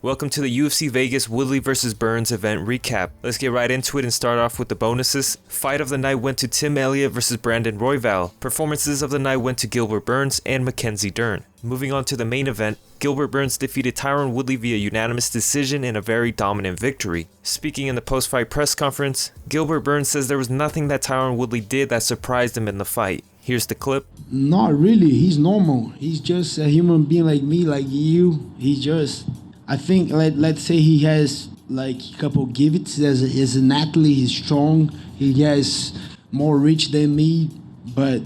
Welcome to the UFC Vegas Woodley vs. Burns event recap. Let's get right into it and start off with the bonuses. Fight of the night went to Tim Elliott vs. Brandon Royval. Performances of the night went to Gilbert Burns and Mackenzie Dern. Moving on to the main event, Gilbert Burns defeated Tyron Woodley via unanimous decision in a very dominant victory. Speaking in the post-fight press conference, Gilbert Burns says there was nothing that Tyron Woodley did that surprised him in the fight. Here's the clip. Not really. He's normal. He's just a human being like me, like you. He's just, I think, let's say he has like a couple gifts as an athlete. He's strong. He has more reach than me. But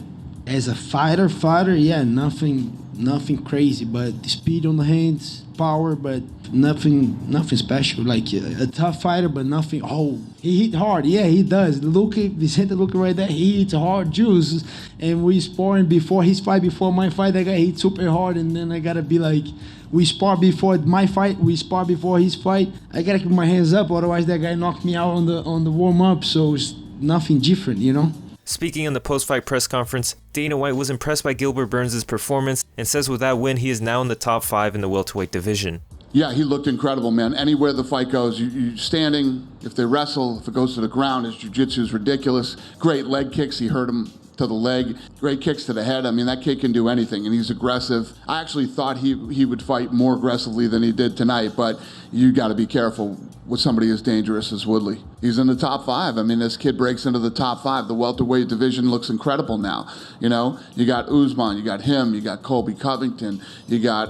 as a fighter, yeah, nothing crazy. But the speed on the hands, power, but nothing special. Like a tough fighter, but nothing. Oh, he hit hard. Yeah, he does. Look at Vicente, look right there. He hits hard, juice. And we sparring before his fight, before my fight. That guy hit super hard, and then I gotta be like, we spar before my fight. We spar before his fight. I gotta keep my hands up, otherwise that guy knocked me out on the warm up. So it's nothing different, you know. Speaking in the post-fight press conference, Dana White was impressed by Gilbert Burns' performance and says with that win he is now in the top 5 in the welterweight division. Yeah, he looked incredible, man. Anywhere the fight goes, you standing, if they wrestle, if it goes to the ground, his jiu-jitsu is ridiculous. Great leg kicks, he hurt him to the leg. Great kicks to the head. I mean, that kid can do anything, and he's aggressive. I actually thought he would fight more aggressively than he did tonight, but you got to be careful with somebody as dangerous as Woodley. He's in the top 5. I mean, this kid breaks into the top 5. The welterweight division looks incredible now. You know, you got Usman, you got him, you got Colby Covington, you got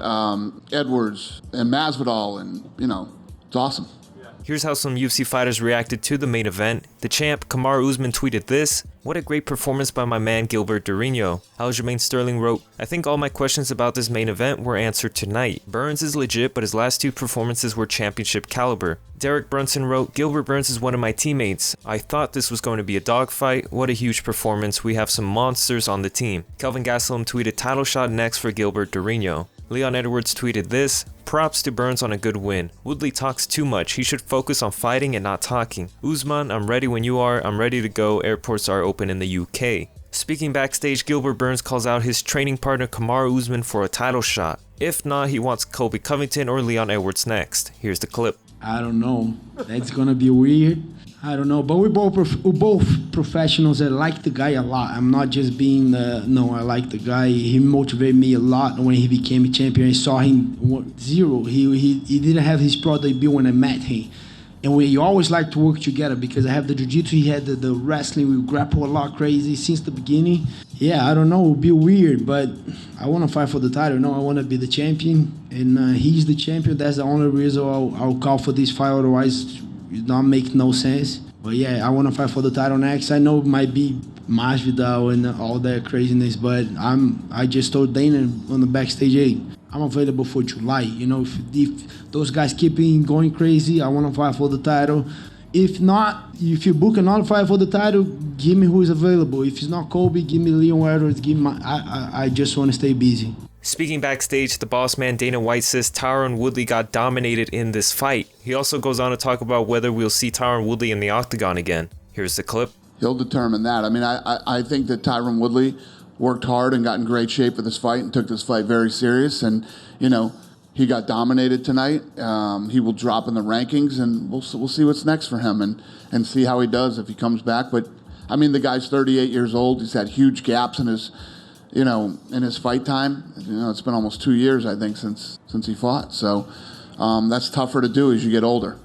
Edwards and Masvidal, and, you know, it's awesome. Here's how some UFC fighters reacted to the main event. The champ, Kamaru Usman, tweeted this: "What a great performance by my man Gilbert Durinho." Aljamain Sterling wrote, "I think all my questions about this main event were answered tonight. Burns is legit, but his last 2 performances were championship caliber." Derek Brunson wrote, "Gilbert Burns is one of my teammates. I thought this was going to be a dogfight. What a huge performance. We have some monsters on the team." Kelvin Gastelum tweeted, "Title shot next for Gilbert Durinho." Leon Edwards tweeted this: "Props to Burns on a good win. Woodley talks too much. He should focus on fighting and not talking. Usman, I'm ready when you are. I'm ready to go. Airports are open in the UK." Speaking backstage, Gilbert Burns calls out his training partner Kamaru Usman for a title shot. If not, he wants Colby Covington or Leon Edwards next. Here's the clip. I don't know. That's gonna be weird. I don't know, but we're both professionals. I like the guy a lot. I'm not just being no, I like the guy. He motivated me a lot when he became a champion. I saw him zero. He didn't have his pro debut when I met him. And we always like to work together because I have the jiu-jitsu, he had the wrestling, we grapple a lot crazy since the beginning. Yeah, I don't know, it would be weird, but I want to fight for the title. No, I want to be the champion, and he's the champion. That's the only reason I'll call for this fight, otherwise it don't make no sense. But yeah, I want to fight for the title next. I know it might be Masvidal and all that craziness, but I just told Dana on the backstage, hey, I'm available for July. You know, if those guys keep going crazy, I want to fight for the title. If not, if you book another fight for the title, give me who is available. If it's not Colby, give me Leon Edwards. Give me I just want to stay busy. Speaking backstage, the boss man Dana White says Tyron Woodley got dominated in this fight. He also goes on to talk about whether we'll see Tyron Woodley in the octagon again. Here's the clip. He'll determine that. I mean, I think that Tyron Woodley worked hard and got in great shape for this fight and took this fight very serious. And, you know, he got dominated tonight. He will drop in the rankings, and we'll see what's next for him and see how he does if he comes back. But, I mean, the guy's 38 years old. He's had huge gaps in his, you know, in his fight time. You know, it's been almost 2 years, I think, since he fought. So that's tougher to do as you get older,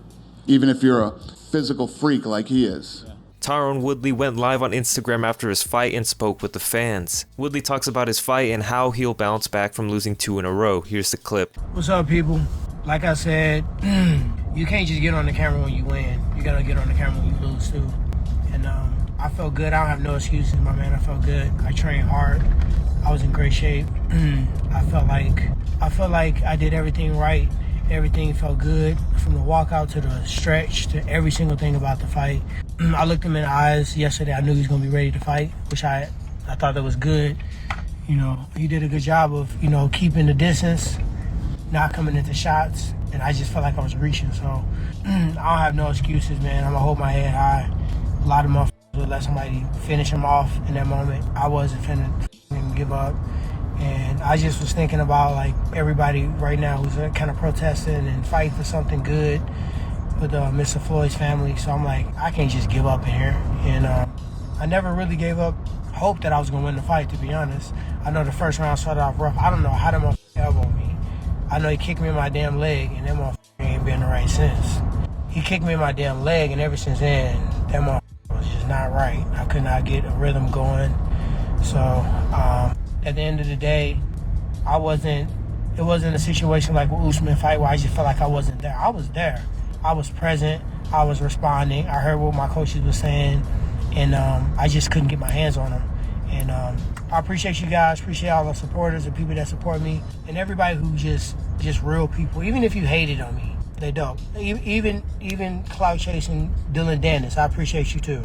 even if you're a physical freak like he is. Tyron Woodley went live on Instagram after his fight and spoke with the fans. Woodley talks about his fight and how he'll bounce back from losing 2 in a row. Here's the clip. What's up, people? Like I said, you can't just get on the camera when you win. You gotta get on the camera when you lose too. And I felt good. I don't have no excuses, my man. I felt good. I trained hard. I was in great shape. I felt like I did everything right. Everything felt good, from the walkout to the stretch to every single thing about the fight. I looked him in the eyes yesterday. I knew he was going to be ready to fight, which I thought that was good. You know, he did a good job of, you know, keeping the distance, not coming into shots, and I just felt like I was reaching. So I don't have no excuses, man. I'm going to hold my head high. A lot of motherfuckers would let somebody finish him off in that moment. I wasn't finna give up. And I just was thinking about like everybody right now who's kind of protesting and fighting for something good with Mr. Floyd's family. So I'm like, I can't just give up in here. And I never really gave up hope that I was gonna win the fight, to be honest. I know the first round started off rough. I don't know how that motherfucker elbowed me. I know he kicked me in my damn leg, and that motherfucker ain't been right since. He kicked me in my damn leg, and ever since then, that motherfucker was just not right. I could not get a rhythm going. So at the end of the day, it wasn't a situation like with Usman fight where I just felt like I wasn't there. I was there. I was present. I was responding. I heard what my coaches were saying, and I just couldn't get my hands on them. And I appreciate you guys. Appreciate all the supporters and people that support me, and everybody who just real people. Even if you hated on me, they don't. Even clout chasing Dylan Dennis, I appreciate you too,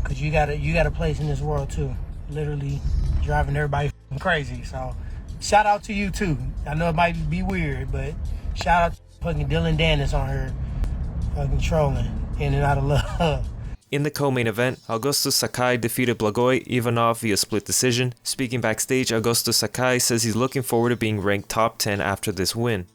cause you got a place in this world too. Literally driving everybody crazy. So shout out to you too. I know it might be weird, but shout out to fucking Dylan Dennis on her fucking trolling in and out of love. In the co-main event, Augusto SAKAI defeated Blagoy Ivanov via split decision. Speaking backstage, Augusto SAKAI says he's looking forward to being ranked top 10 after this win.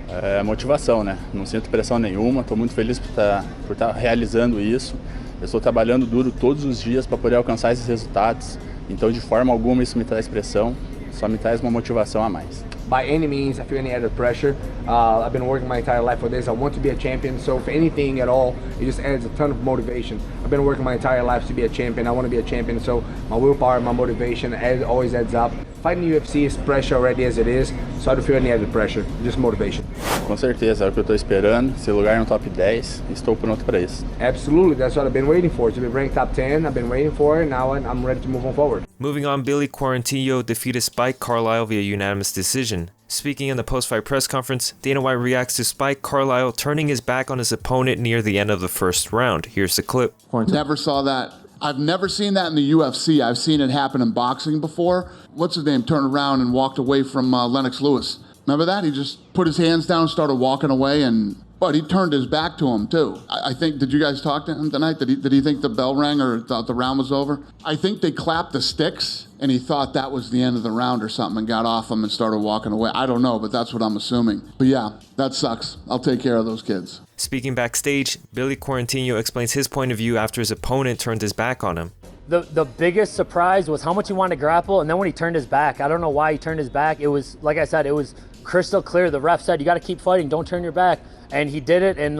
É motivação, né? Não sinto pressão nenhuma, estou muito feliz por estar realizando isso. Eu estou trabalhando duro todos os dias para poder alcançar esses resultados. Então, de forma alguma, isso me traz pressão, só me traz uma motivação a mais. By any means, I feel any added pressure. I've been working my entire life for this. I want to be a champion, so if anything at all, it just adds a ton of motivation. I've been working my entire life to be a champion. I want to be a champion, so my willpower, my motivation always adds up. Fighting UFC is pressure already as it is, so I don't feel any added pressure, just motivation. Com certeza, é o que eu estou esperando, esse lugar no top 10, estou pronto para isso. Absolutely, that's what I've been waiting for, to be ranked top 10. I've been waiting for it, now I'm ready to move on forward. Moving on, Billy Quarantillo defeated Spike CARLYLE via unanimous decision. Speaking in the post-fight press conference, Dana White reacts to Spike CARLYLE turning his back on his opponent near the end of the first round. Here's the clip. Never saw that. I've never seen that in the UFC. I've seen it happen in boxing before. What's his name? Turned around and walked away from Lennox Lewis. Remember that? He just put his hands down, started walking away, but he turned his back to him too. I think, did you guys talk to him tonight? Did he think the bell rang or thought the round was over? I think they clapped the sticks and he thought that was the end of the round or something and got off him and started walking away. I don't know, but that's what I'm assuming. But yeah, that sucks. I'll take care of those kids. Speaking backstage, Billy Quarantillo explains his point of view after his opponent turned his back on him. The biggest surprise was how much he wanted to grapple, and then when he turned his back, I don't know why he turned his back. It was, like I said, it was crystal clear. The ref said, you got to keep fighting, don't turn your back. And he did it, and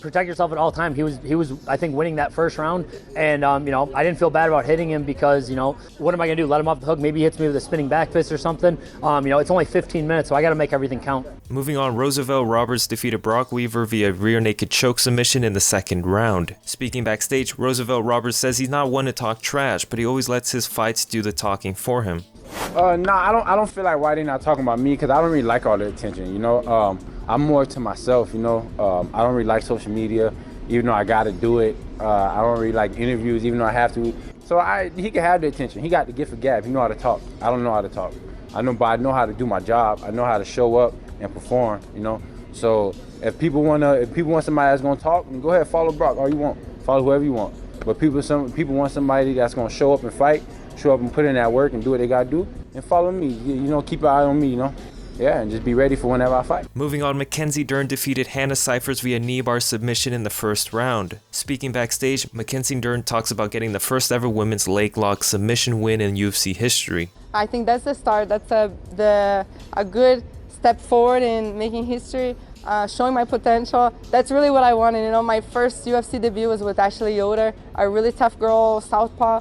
protect yourself at all times. He was, I think, winning that first round, and I didn't feel bad about hitting him because, what am I gonna do? Let him off the hook? Maybe he hits me with a spinning back fist or something. It's only 15 minutes, so I got to make everything count. Moving on, Roosevelt Roberts defeated Brock Weaver via rear naked choke submission in the second round. Speaking backstage, Roosevelt Roberts says he's not one to talk trash, but he always lets his fights do the talking for him. I don't feel like why they're not talking about me because I don't really like all the attention, I'm more to myself, I don't really like social media, even though I gotta do it. I don't really like interviews, even though I have to. So he can have the attention. He got the gift of gab. He know how to talk. I don't know how to talk. But I know how to do my job. I know how to show up and perform, So if people want somebody that's gonna talk, then go ahead, follow Brock all you want. Follow whoever you want. But people want somebody that's gonna show up and fight, show up and put in that work and do what they gotta do, and follow me. Keep an eye on me, Yeah, and just be ready for whenever I fight. Moving on, Mackenzie Dern defeated Hannah CIFERS via KNEEBAR submission in the first round. Speaking backstage, Mackenzie Dern talks about getting the first ever women's leg lock submission win in UFC history. I think that's the start. That's a good step forward in making history, showing my potential. That's really what I wanted. My first UFC debut was with Ashley Yoder, a really tough girl, southpaw.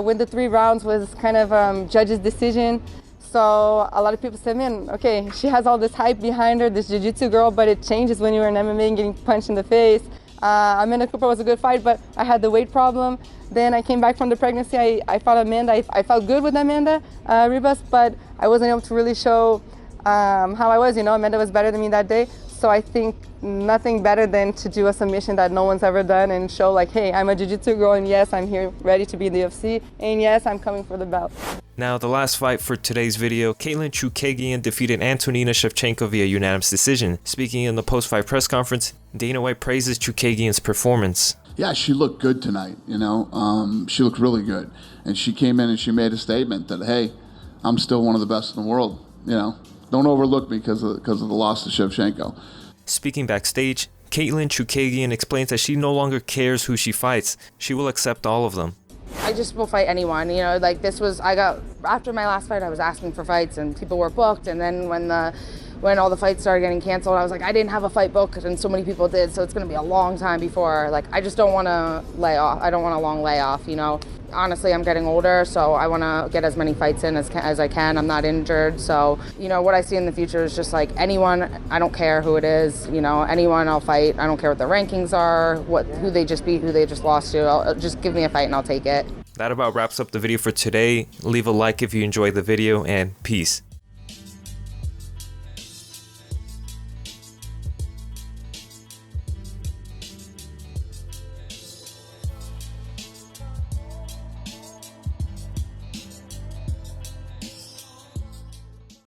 Win the 3 rounds was kind of judge's decision. So a lot of people said, man, okay, she has all this hype behind her, this jiu-jitsu girl, but it changes when you're in MMA and getting punched in the face. Amanda Cooper was a good fight, but I had the weight problem. Then I came back from the pregnancy. I fought Amanda. I felt good with Amanda Ribas, but I wasn't able to really show how I was. Amanda was better than me that day. So I think nothing better than to do a submission that no one's ever done and show like, hey, I'm a jiu-jitsu girl, and yes, I'm here ready to be in the UFC, and yes, I'm coming for the belt. Now, the last fight for today's video, Chookagian defeated Antonina Shevchenko via unanimous decision. Speaking in the post-fight press conference, Dana White praises Chookagian's performance. Yeah, she looked good tonight, She looked really good. And she came in and she made a statement that, hey, I'm still one of the best in the world. You know, don't overlook me because of the loss to Shevchenko. Speaking backstage, Caitlin Chookagian explains that she no longer cares who she fights. She will accept all of them. I just will fight anyone, you know, like after my last fight, I was asking for fights and people were booked, and then when all the fights started getting canceled, I was like, I didn't have a fight booked, and so many people did, so it's gonna be a long time before, like, I just don't wanna lay off. I don't want a long layoff, you know. Honestly, I'm getting older, so I wanna get as many fights in as I can. I'm not injured, so, you know, what I see in the future is just like anyone, I don't care who it is, you know, anyone I'll fight. I don't care what the rankings are, who they just beat, who they just lost to. Just give me a fight and I'll take it. That about wraps up the video for today. Leave a like if you enjoyed the video, and peace.